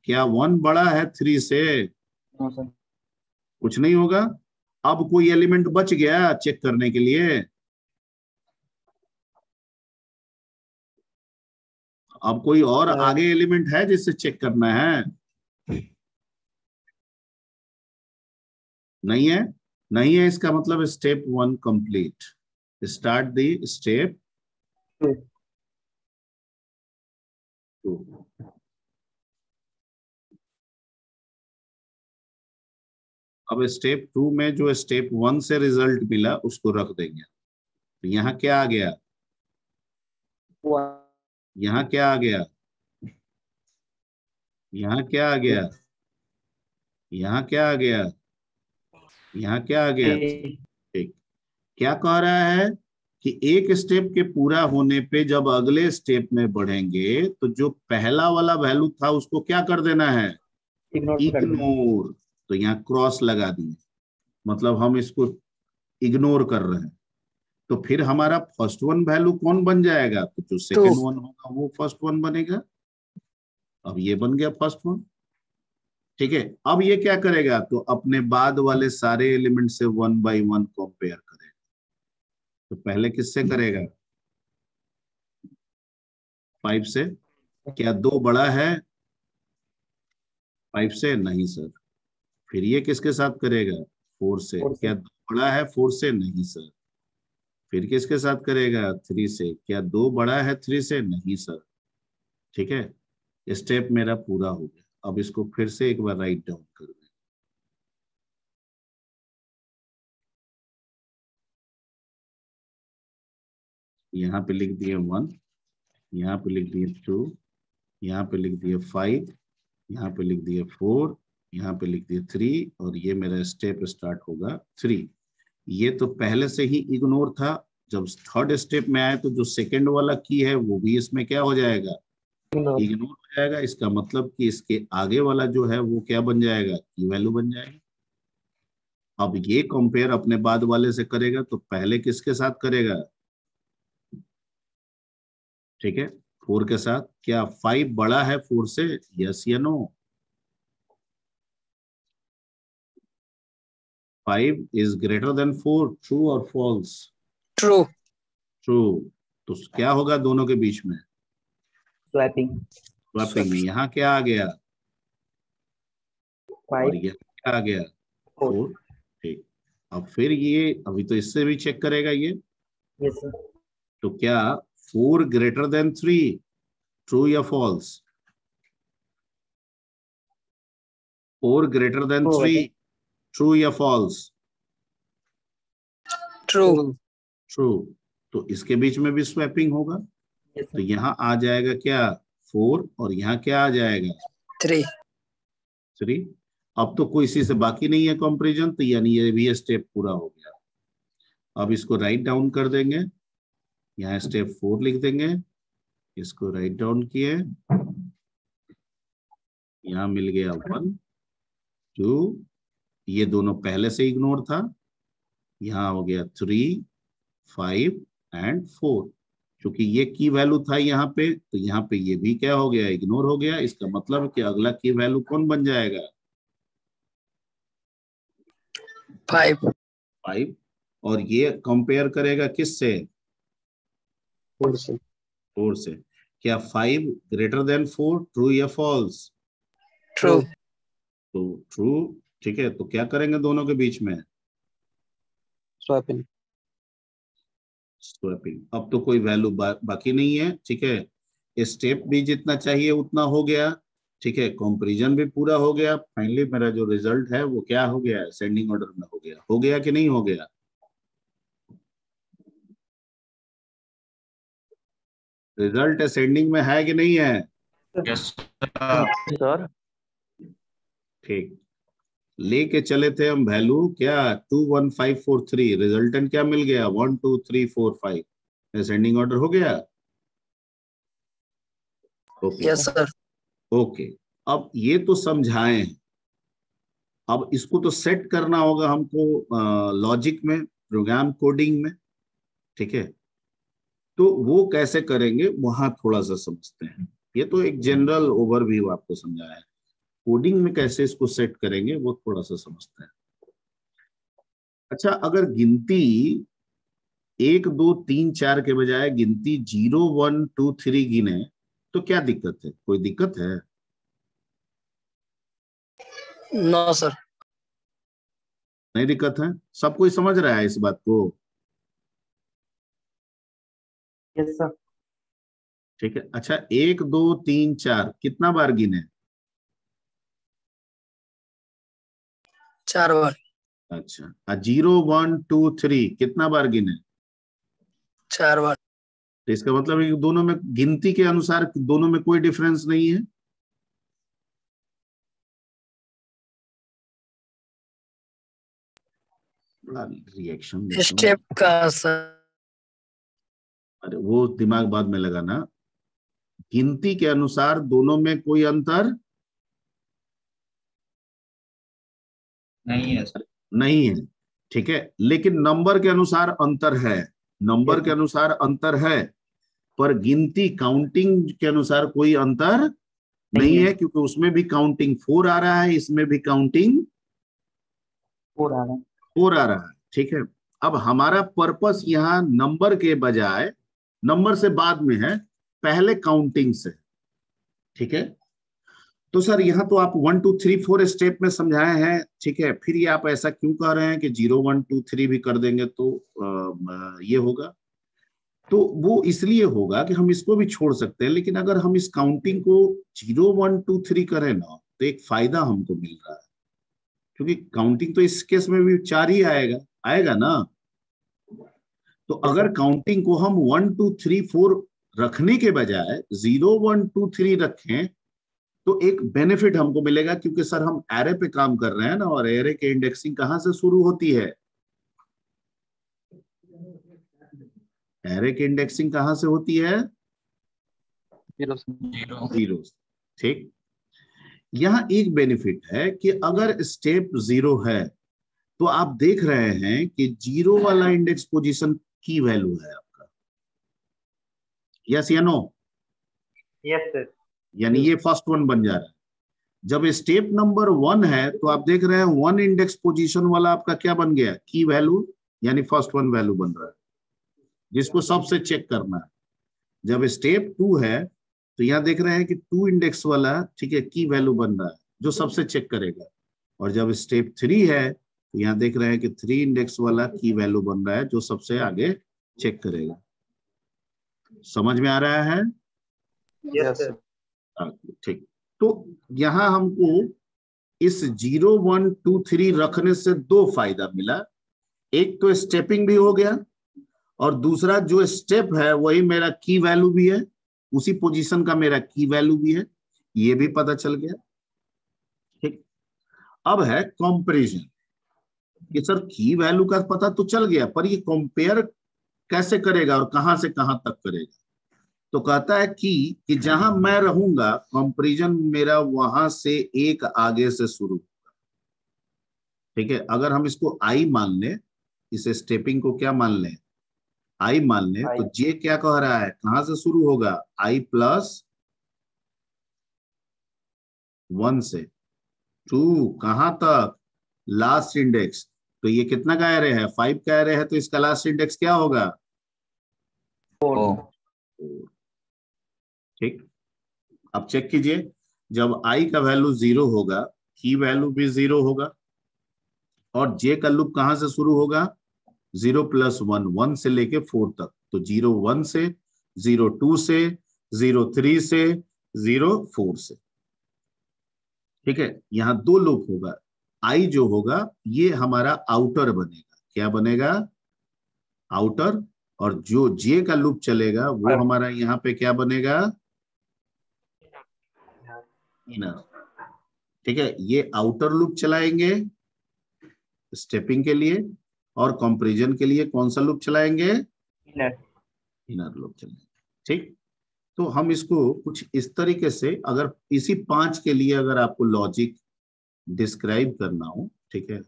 क्या 1 बड़ा है 3 से? No sir. कुछ नहीं होगा। अब कोई एलिमेंट बच गया चेक करने के लिए? अब कोई और आगे एलिमेंट है जिससे चेक करना है? नहीं है। नहीं है, इसका मतलब step 1 complete. Start the step 2। 2। अब स्टेप 2 में जो स्टेप 1 से रिजल्ट मिला उसको रख देंगे। तो यहाँ क्या आ गया? 1। यहाँ क्या आ गया, यहाँ क्या आ गया, यहाँ क्या आ गया, यहाँ क्या आ गया। three, ठीक, क्या कह रहा है कि एक स्टेप के पूरा होने पे जब अगले स्टेप में बढ़ेंगे तो जो पहला वाला वैल्यू था उसको क्या कर देना है, ignore कर देना। इग्नोर। तो यहाँ क्रॉस लगा दिए, मतलब हम इसको इग्नोर कर रहे हैं। तो फिर हमारा फर्स्ट वन वैल्यू कौन बन जाएगा, तो जो सेकंड वन होगा वो फर्स्ट वन बनेगा। अब ये बन गया फर्स्ट वन। ठीक है, अब ये क्या करेगा, तो अपने बाद वाले सारे एलिमेंट से वन बाय वन कंपेयर करेगा। तो पहले किससे करेगा, 5 से। क्या 2 बड़ा है 5 से, नहीं सर। फिर ये किसके साथ करेगा, 4 से। Four से। क्या 2 बड़ा है 4 से, नहीं सर। फिर किसके साथ करेगा, 3 से। क्या 2 बड़ा है 3 से, नहीं सर। ठीक है, स्टेप मेरा पूरा हो गया। अब इसको फिर से एक बार राइट डाउन कर दें। यहाँ पे लिख दिए 1, यहाँ पे लिख दिए 2, यहाँ पे लिख दिए 5, यहाँ पे लिख दिए 4, यहाँ पे लिख दिए 3, और ये मेरा स्टेप स्टार्ट होगा 3। ये तो पहले से ही इग्नोर था। जब थर्ड स्टेप में आए तो जो सेकंड वाला की है वो भी इसमें क्या हो जाएगा, ignore। इग्नोर हो जाएगा। इसका मतलब कि इसके आगे वाला जो है वो क्या बन जाएगा, की वैल्यू बन जाएगा। अब ये कंपेयर अपने बाद वाले से करेगा तो पहले किसके साथ करेगा, ठीक है, 4 के साथ। क्या 5 बड़ा है 4 से, यस या no. 5 is greater than 4, true और फॉल्स। True। ट्रू। तो क्या होगा दोनों के बीच में, Swapping। स्वैपिंग में। यहाँ क्या आ गया, और 5 ये क्या आ गया, 4। 4। ठीक, अब फिर ये अभी तो इससे भी चेक करेगा ये। Yes sir। तो क्या 4 ग्रेटर देन 3, ट्रू या फॉल्स। 4 ग्रेटर देन True 3, होगा। ट्रू या फॉल्स। True। ट्रू। तो इसके बीच में भी स्वैपिंग होगा। Yes तो sir। यहाँ आ जाएगा क्या, 4, और यहाँ क्या आ जाएगा, 3। 3। अब तो कोई इसी से बाकी नहीं है कंपैरिजन, तो यानी ये भी स्टेप पूरा हो गया। अब इसको राइट डाउन कर देंगे, यहाँ स्टेप 4 लिख देंगे, इसको राइट डाउन किए, यहाँ मिल गया 1 2, ये दोनों पहले से इग्नोर था। यहाँ हो गया 3 5 एंड 4। क्योंकि ये की वैल्यू था यहाँ पे, तो यहाँ पे ये भी क्या हो गया, इग्नोर हो गया। इसका मतलब कि अगला की वैल्यू कौन बन जाएगा, 5। 5। और ये कंपेयर करेगा किससे, 4 से। 4 से। क्या 5 ग्रेटर देन 4, ट्रू या फॉल्स। True। तो ट्रू। ठीक है, तो क्या करेंगे दोनों के बीच में, Swapping। स्वैपिंग। अब तो कोई वैल्यू बाकी नहीं है। ठीक है, स्टेप भी जितना चाहिए उतना हो गया। ठीक है, कंपैरिजन भी पूरा हो गया। फाइनली मेरा जो रिजल्ट है वो क्या हो गया, सेंडिंग ऑर्डर में हो गया कि नहीं हो गया। रिजल्ट असेंडिंग में है कि नहीं है, यस सर। सर। ठीक। लेके चले थे हम वैल्यू क्या, 21543। रिजल्टेंट क्या मिल गया, 12345। असेंडिंग ऑर्डर हो गया। ओके। Yes sir. ओके, अब ये तो समझाए हैं। अब इसको तो सेट करना होगा हमको लॉजिक में, प्रोग्राम कोडिंग में। ठीक है, तो वो कैसे करेंगे वहां थोड़ा सा समझते हैं। ये तो एक जनरल ओवरव्यू आपको समझाया है, कोडिंग में कैसे इसको सेट करेंगे वो थोड़ा सा समझते हैं। अच्छा, अगर गिनती 1 2 3 4 के बजाय गिनती 0 1 2 3 गिने तो क्या दिक्कत है, कोई दिक्कत है। No sir. नहीं दिक्कत है, सब कोई समझ रहा है इस बात को। Yes sir. ठीक है, अच्छा 1 2 3 4 कितना बार गिने, 4 बार। अच्छा 0 1 2 3 कितना बार गिने, 4 बार। तो इसका मतलब है कि दोनों में गिनती के अनुसार दोनों में कोई डिफरेंस नहीं है। रिएक्शन स्टेप का सर। अरे वो दिमाग बाद में लगाना। गिनती के अनुसार दोनों में कोई अंतर नहीं है सर। नहीं है, ठीक है, लेकिन नंबर के अनुसार अंतर है। नंबर के अनुसार अंतर है, पर गिनती काउंटिंग के अनुसार कोई अंतर नहीं है, क्योंकि उसमें भी काउंटिंग 4 आ रहा है, इसमें भी काउंटिंग 4 आ रहा है, ठीक है। अब हमारा पर्पस यहाँ नंबर के बजाय, नंबर से बाद में है, पहले काउंटिंग से, ठीक है। तो सर यहाँ तो आप 1 2 3 4 स्टेप में समझाए हैं, ठीक है, फिर ये आप ऐसा क्यों कह रहे हैं कि 0 1 2 3 भी कर देंगे तो ये होगा? तो वो इसलिए होगा कि हम इसको भी छोड़ सकते हैं, लेकिन अगर हम इस काउंटिंग को 0 1 2 3 करें ना, तो एक फायदा हमको मिल रहा है, क्योंकि काउंटिंग तो इस केस में भी 4 ही आएगा, आएगा ना। तो अगर काउंटिंग को हम 1 2 3 4 रखने के बजाय 0 1 2 3 रखें, तो एक बेनिफिट हमको मिलेगा, क्योंकि सर हम एरे पे काम कर रहे हैं ना, और एरे के इंडेक्सिंग कहां से शुरू होती है? एरे की इंडेक्सिंग कहां से होती है? जीरो। जीरो, ठीक। यहाँ एक बेनिफिट है कि अगर स्टेप 0 है, तो आप देख रहे हैं कि 0 वाला इंडेक्स पोजीशन की वैल्यू है आपका, यस या नो? Yes sir. यानी ये फर्स्ट वन बन जा रहा है। जब स्टेप नंबर 1 है, तो आप देख रहे हैं 1 इंडेक्स पोजीशन वाला आपका क्या बन गया? की वैल्यू, यानी फर्स्ट वन वैल्यू बन रहा है, जिसको सबसे चेक करना है। जब स्टेप 2 है, तो यहाँ देख रहे हैं कि 2 इंडेक्स वाला, ठीक है, की वैल्यू बन रहा है, जो सबसे चेक करेगा। और जब स्टेप 3 है, तो यहाँ देख रहे हैं कि 3 इंडेक्स वाला की वैल्यू बन रहा है, जो सबसे आगे चेक करेगा। समझ में आ रहा है? Yes sir. ठीक। तो यहाँ हमको इस 0 1 2 3 रखने से 2 फायदा मिला। एक तो स्टेपिंग भी हो गया, और दूसरा जो स्टेप है वही मेरा की वैल्यू भी है, उसी पोजीशन का मेरा की वैल्यू भी है, ये भी पता चल गया, ठीक। अब है कंपैरिजन, कि सर की वैल्यू का पता तो चल गया, पर ये कंपेयर कैसे करेगा और कहां से कहां तक करेगा? तो कहता है कि जहां मैं रहूंगा, कंपैरिजन मेरा वहां से एक आगे से शुरू होगा, ठीक है। अगर हम इसको आई मान लें, इस स्टेपिंग को क्या मान लें? आई मान लें, तो जे क्या कह रहा है, कहां से शुरू होगा? आई प्लस 1 से 2, कहां तक? Last index. तो ये कितना का एरे है? 5 का एरे है, तो इसका लास्ट इंडेक्स क्या होगा? 4। ठीक। अब चेक कीजिए, जब आई का वैल्यू 0 होगा, की वैल्यू भी 0 होगा, और जे का लूप कहां से शुरू होगा? 0 प्लस 1, 1 से लेके 4 तक। तो 0 1 से, 0 2 से, 0 3 से, 0 4 से, ठीक है। यहाँ 2 लूप होगा। आई जो होगा ये हमारा आउटर बनेगा, क्या बनेगा? आउटर। और जो जे का लूप चलेगा वो हमारा यहाँ पे क्या बनेगा? इनर, ठीक है। ये आउटर लूप चलाएंगे स्टेपिंग के लिए, और कंपैरिजन के लिए कौन सा लूप चलाएंगे? इनर लूप चलाएंगे, ठीक। तो हम इसको कुछ इस तरीके से, अगर इसी 5 के लिए अगर आपको लॉजिक डिस्क्राइब करना हो, ठीक है,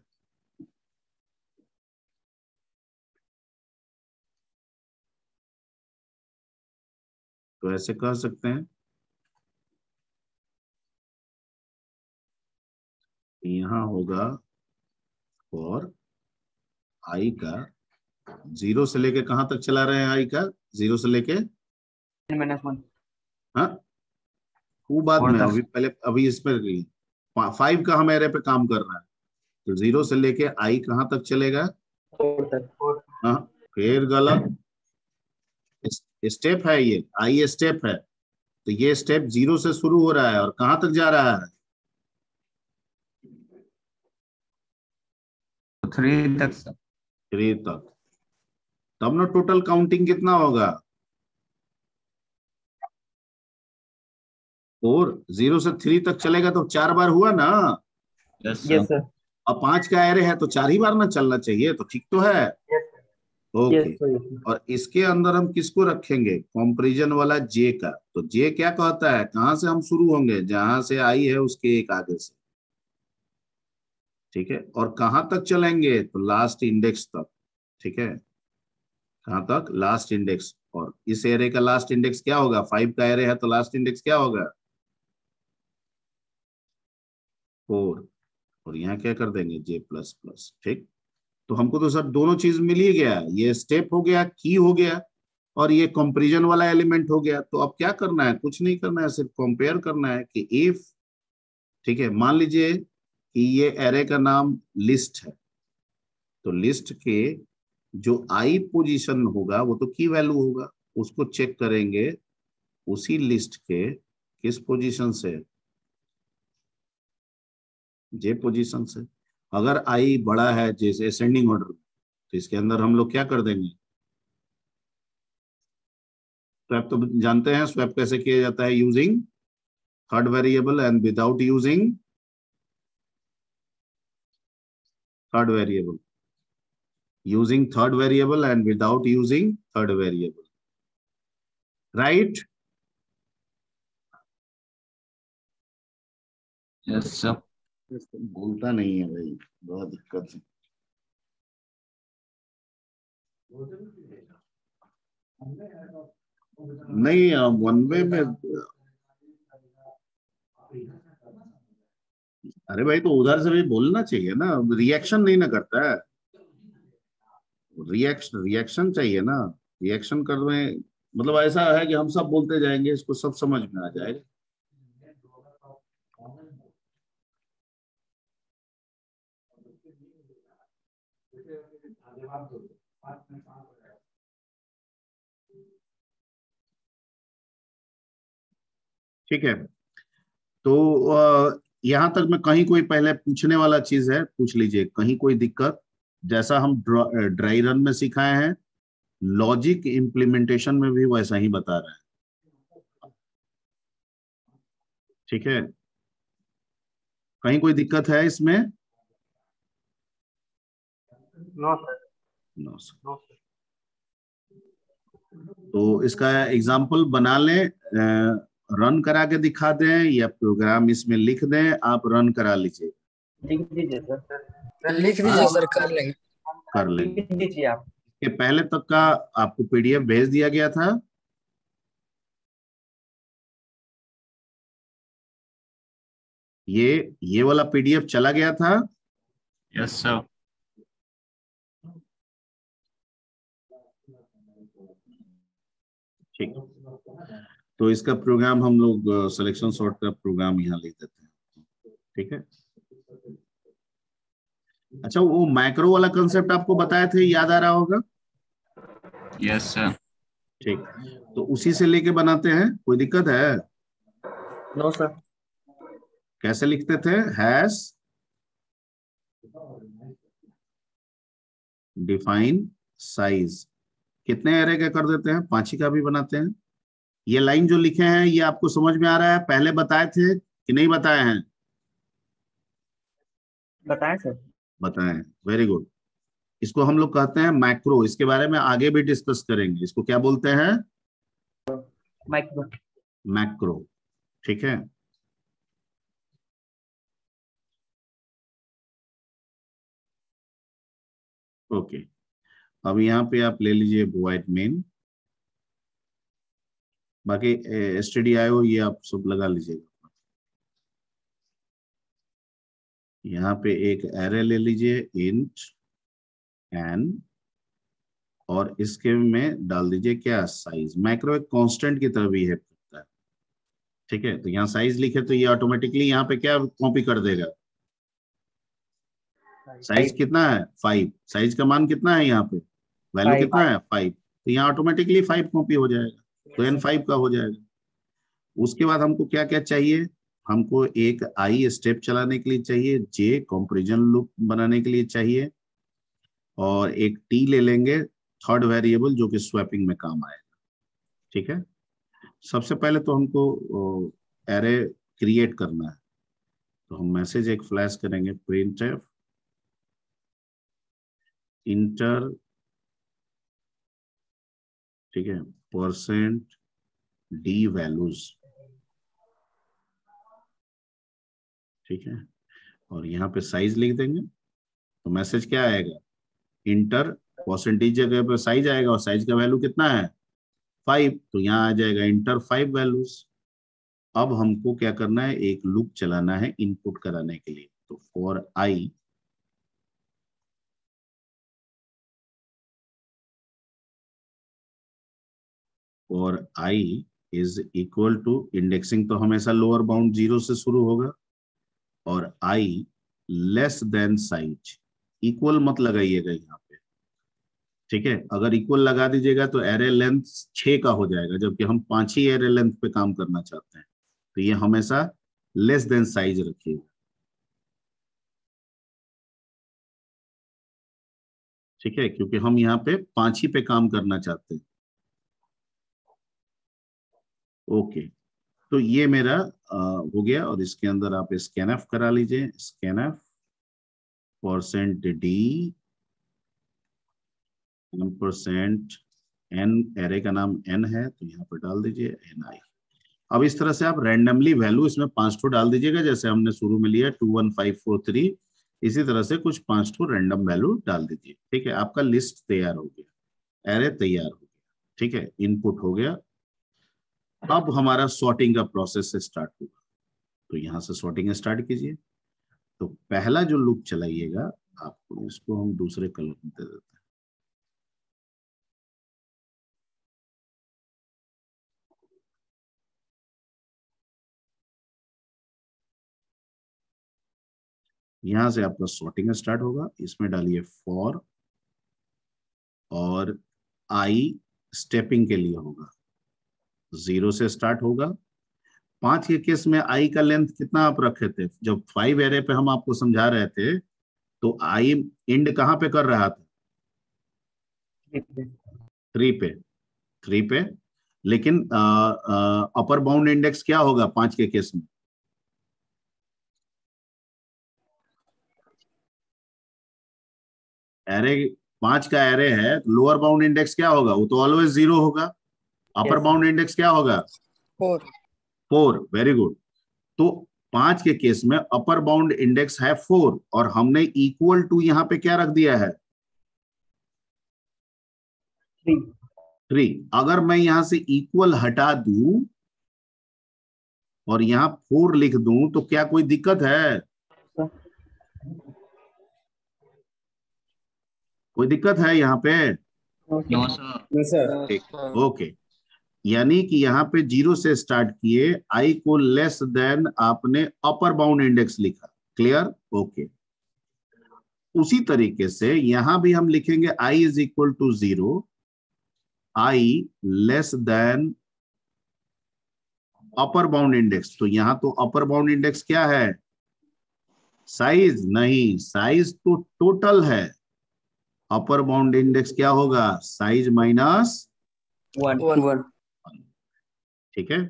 तो ऐसे कह सकते हैं। यहाँ होगा और आई का 0 से लेके कहां तक चला रहे हैं? आई का 0 से लेके -1। हाँ, वो बाद में, अभी पहले अभी इस पर 5 का हम एरे पे काम कर रहे हैं, तो 0 से लेके आई कहां तक चलेगा? 4 तक। हाँ, फिर गलत स्टेप है, ये आई स्टेप है, तो ये स्टेप 0 से शुरू हो रहा है और कहां तक जा रहा है? 3 तक सर। 3 तक। तब ना टोटल काउंटिंग कितना होगा? 4 0 से 3 तक चलेगा तो 4 बार हुआ ना। Yes yes sir. सर। अब 5 का एरे है तो 4 ही बार ना चलना चाहिए, तो ठीक तो है। ओके। Yes sir. और इसके अंदर हम किसको रखेंगे, कंपैरिजन वाला जे का। तो जे क्या कहता है, कहां से हम शुरू होंगे, जहां से आई है उसके एक आगे से। ठीक है, और कहां तक चलेंगे, तो लास्ट इंडेक्स तक। ठीक है, कहां तक, लास्ट इंडेक्स। और इस एरे का लास्ट इंडेक्स क्या होगा, 5 का एरे है तो लास्ट इंडेक्स क्या होगा, 4। और यहाँ क्या कर देंगे, जे प्लस प्लस। ठीक, तो हमको तो सर दोनों चीज मिल ही गया, ये स्टेप हो गया, की हो गया, और ये कंपैरिजन वाला एलिमेंट हो गया। तो अब क्या करना है, कुछ नहीं करना है, सिर्फ कंपेयर करना है कि इफ, ठीक है, मान लीजिए कि ये एरे का नाम लिस्ट है, तो लिस्ट के जो आई पोजीशन होगा वो तो की वैल्यू होगा, उसको चेक करेंगे उसी लिस्ट के किस पोजीशन से, जे पोजीशन से। अगर आई बड़ा है जैसे असेंडिंग ऑर्डर, तो इसके अंदर हम लोग क्या कर देंगे, स्वैप तो जानते हैं, स्वैप कैसे किया जाता है, using third variable and without using third variable, using third variable and without using third variable, right. Yes sir. बोलता नहीं है भाई, बहुत दिक्कत है। नहीं, वन वे में, अरे भाई तो उधर से भी बोलना चाहिए ना, रिएक्शन नहीं ना करता है, रिएक्शन चाहिए ना, रिएक्शन कर में मतलब ऐसा है कि हम सब बोलते जाएंगे, इसको सब समझ में आ जाएगा। ठीक है, तो यहां तक में कहीं कोई पहले पूछने वाला चीज है, पूछ लीजिए, कहीं कोई दिक्कत, जैसा हम ड्राई रन में सिखाए हैं, लॉजिक इम्प्लीमेंटेशन में भी वैसा ही बता रहा है। ठीक है, कहीं कोई दिक्कत है इसमें, नो सर। No sir. तो इसका एग्जाम्पल बना लें, रन करा के दिखा दें या प्रोग्राम इसमें लिख दें, आप रन करा लीजिए। लिख दीजिए सर। लिख दीजिए सर, कर लेंगे। कर लेंगे। लिख दीजिए आप। ये पहले तक का आपको पीडीएफ भेज दिया गया था, ये वाला पीडीएफ चला गया था। Yes sir. ठीक, तो इसका प्रोग्राम हम लोग सिलेक्शन सॉर्ट का प्रोग्राम यहाँ लिख देते हैं। ठीक है, अच्छा वो मैक्रो वाला कंसेप्ट आपको बताए थे, याद आ रहा होगा। Yes sir. ठीक, तो उसी से लेके बनाते हैं, कोई दिक्कत है। No sir. कैसे लिखते थे, हैश डिफाइन साइज, कितने एरे के कर देते हैं, 5 ही का भी बनाते हैं। ये लाइन जो लिखे हैं ये आपको समझ में आ रहा है, पहले बताए थे कि नहीं बताए हैं, बताएं सर। बताएं, वेरी गुड। इसको हम लोग कहते हैं मैक्रो, इसके बारे में आगे भी डिस्कस करेंगे, इसको क्या बोलते हैं, माइक्रो। मैक्रो। ठीक है, ओके। अब यहाँ पे आप ले लीजिए वाइट मेन, बाकी stdio ये आप सब लगा लीजिएगा। यहाँ पे एक एरे ले लीजिए इंट एन, और इसके में डाल दीजिए क्या, साइज। मैक्रो एक कांस्टेंट की तरह भी है, ठीक है। तो यहाँ साइज लिखे तो ये ऑटोमेटिकली यहाँ पे क्या कॉपी कर देगा, साइज कितना है 5, साइज का मान कितना है यहाँ पे, वैल्यू कितना है 5, तो यहाँ ऑटोमेटिकली 5 कॉपी हो जाएगा, तो n5 का हो जाएगा। उसके बाद हमको क्या क्या चाहिए, हमको एक आई स्टेप चलाने के लिए चाहिए, जे कंपैरिजन लूप बनाने के लिए चाहिए, और एक टी ले लेंगे थर्ड वेरिएबल जो कि स्वैपिंग में काम आएगा। ठीक है, सबसे पहले तो हमको एरे क्रिएट करना है, तो हम मैसेज एक फ्लैश करेंगे, printf इंटर, ठीक है, %d वैल्यूज, ठीक है, और यहाँ पे साइज लिख देंगे। तो मैसेज क्या आएगा, इंटर परसेंटेज जगह पे साइज आएगा, और साइज का वैल्यू कितना है 5, तो यहाँ आ जाएगा इंटर 5 वैल्यूज। अब हमको क्या करना है, एक लूप चलाना है इनपुट कराने के लिए। तो for I is equal to, indexing तो हमेशा लोअर बाउंड 0 से शुरू होगा, और I less than size, equal मत लगाइएगा यहाँ पे, ठीक है। अगर इक्वल लगा दीजिएगा तो एरे लेंथ 6 का हो जाएगा, जबकि हम 5 ही एरे लेंथ पे काम करना चाहते हैं। तो ये हमेशा लेस देन साइज रखिएगा, ठीक है, क्योंकि हम यहाँ पे 5 ही पे काम करना चाहते हैं। ओके, तो ये मेरा हो गया, और इसके अंदर आप स्कैनफ करा लीजिए, स्कैनफ %d %n, एरे का नाम n है तो यहाँ पर डाल दीजिए ni। अब इस तरह से आप रैंडमली वैल्यू इसमें 5 ठो डाल दीजिएगा, जैसे हमने शुरू में लिया 2 1 5 4 3, इसी तरह से कुछ 5 ठो रैंडम वैल्यू डाल दीजिए, ठीक है। आपका लिस्ट तैयार हो गया, एरे तैयार हो गया, ठीक है, इनपुट हो गया। अब हमारा सॉर्टिंग का प्रोसेस स्टार्ट होगा, तो यहाँ से सॉर्टिंग स्टार्ट कीजिए। तो पहला जो लूप चलाइएगा आपको, इसको हम दूसरे कलर में दे देते हैं, यहां से आपका सॉर्टिंग स्टार्ट होगा। इसमें डालिए फॉर, और आई स्टेपिंग के लिए होगा, 0 से स्टार्ट होगा। 5 के केस में आई का लेंथ कितना आप रखे थे, जब 5 एरे पे हम आपको समझा रहे थे तो आई एंड कहां पे कर रहा था, 3 पे। लेकिन अपर बाउंड इंडेक्स क्या होगा 5 के केस में, एरे 5 का एरे है, लोअर बाउंड इंडेक्स क्या होगा, वो तो ऑलवेज 0 होगा। अपर बाउंड इंडेक्स क्या होगा 4, वेरी गुड। तो 5 के केस में अपर बाउंड इंडेक्स है 4, और हमने इक्वल टू यहाँ पे क्या रख दिया है 3। अगर मैं यहां से इक्वल हटा दूं और यहाँ 4 लिख दूं तो क्या कोई दिक्कत है, कोई दिक्कत है यहाँ पे, नो सर। ठीक, ओके। यानी कि यहाँ पे 0 से स्टार्ट किए, आई को लेस देन आपने अपर बाउंड इंडेक्स लिखा, क्लियर, ओके। उसी तरीके से यहां भी हम लिखेंगे I is equal to 0, I less than upper bound index. तो यहां तो अपर बाउंड इंडेक्स क्या है, साइज नहीं, साइज तो टोटल है, अपर बाउंड इंडेक्स क्या होगा, साइज माइनस 1 ठीक है।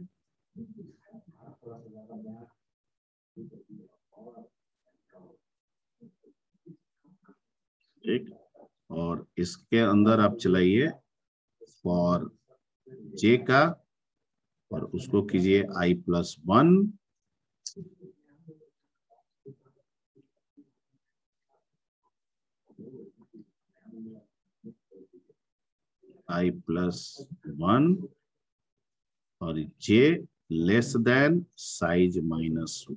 ठीक, और इसके अंदर आप चलाइए फॉर जे का, और उसको कीजिए i+1, i+1, और जे लेस देन साइज -1,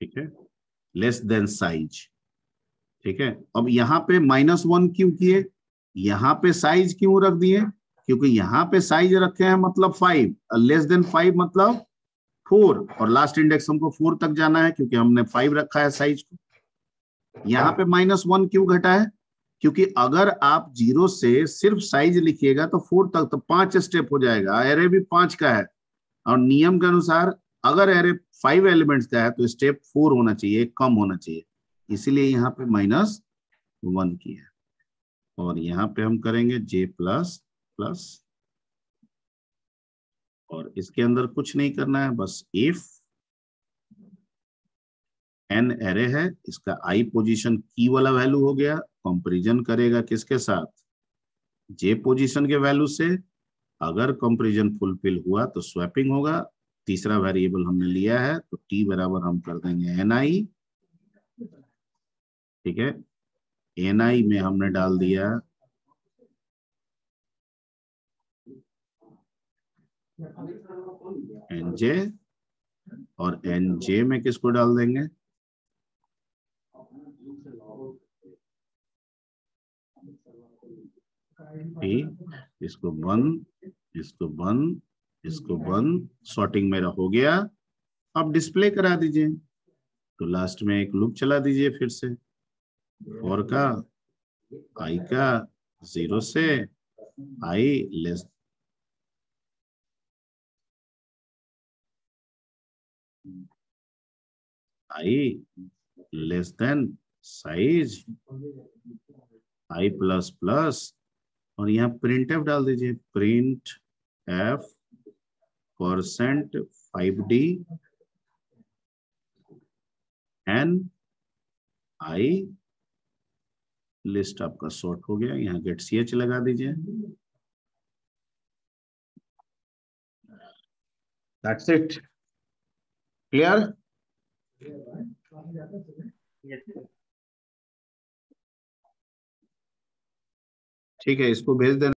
ठीक है, लेस देन साइज, ठीक है। अब यहाँ पे -1 क्यों किए, यहाँ पे साइज क्यों रख दिए, क्योंकि यहाँ पे साइज रखे हैं मतलब 5, लेस देन 5 मतलब 4, और लास्ट इंडेक्स हमको 4 तक जाना है क्योंकि हमने 5 रखा है साइज को। यहाँ पे -1 क्यों घटा है, क्योंकि अगर आप 0 से सिर्फ साइज लिखिएगा तो 4 तक, तो 5 स्टेप हो जाएगा, एरे भी 5 का है, और नियम के अनुसार अगर एरे 5 एलिमेंट्स का है तो स्टेप 4 होना चाहिए, कम होना चाहिए, इसीलिए यहाँ पे -1 किया है। और यहाँ पे हम करेंगे J++, और इसके अंदर कुछ नहीं करना है, बस इफ एन एरे है, इसका आई पोजीशन की वाला वैल्यू हो गया, कंपैरिजन करेगा किसके साथ, जे पोजीशन के वैल्यू से। अगर कंपैरिजन फुलफिल हुआ तो स्वैपिंग होगा। तीसरा वेरिएबल हमने लिया है तो टी बराबर हम कर देंगे एन आई। ठीक है, एन आई में हमने डाल दिया एन जे, और एन जे में किसको डाल देंगे, इसको बंद, इसको बंद, इसको बंद, सॉर्टिंग मेरा हो गया। अब डिस्प्ले करा दीजिए, तो लास्ट में एक लूप चला दीजिए फिर से, फॉर का आई का 0 से आई लेस देन साइज आई प्लस प्लस, और यहाँ प्रिंट एफ डाल दीजिए, प्रिंट एफ %5D एन आई, लिस्ट आपका सॉर्ट हो गया। यहाँ गेट ch लगा दीजिए। That's it, clear? Yes, sir. ठीक है, इसको भेज देना।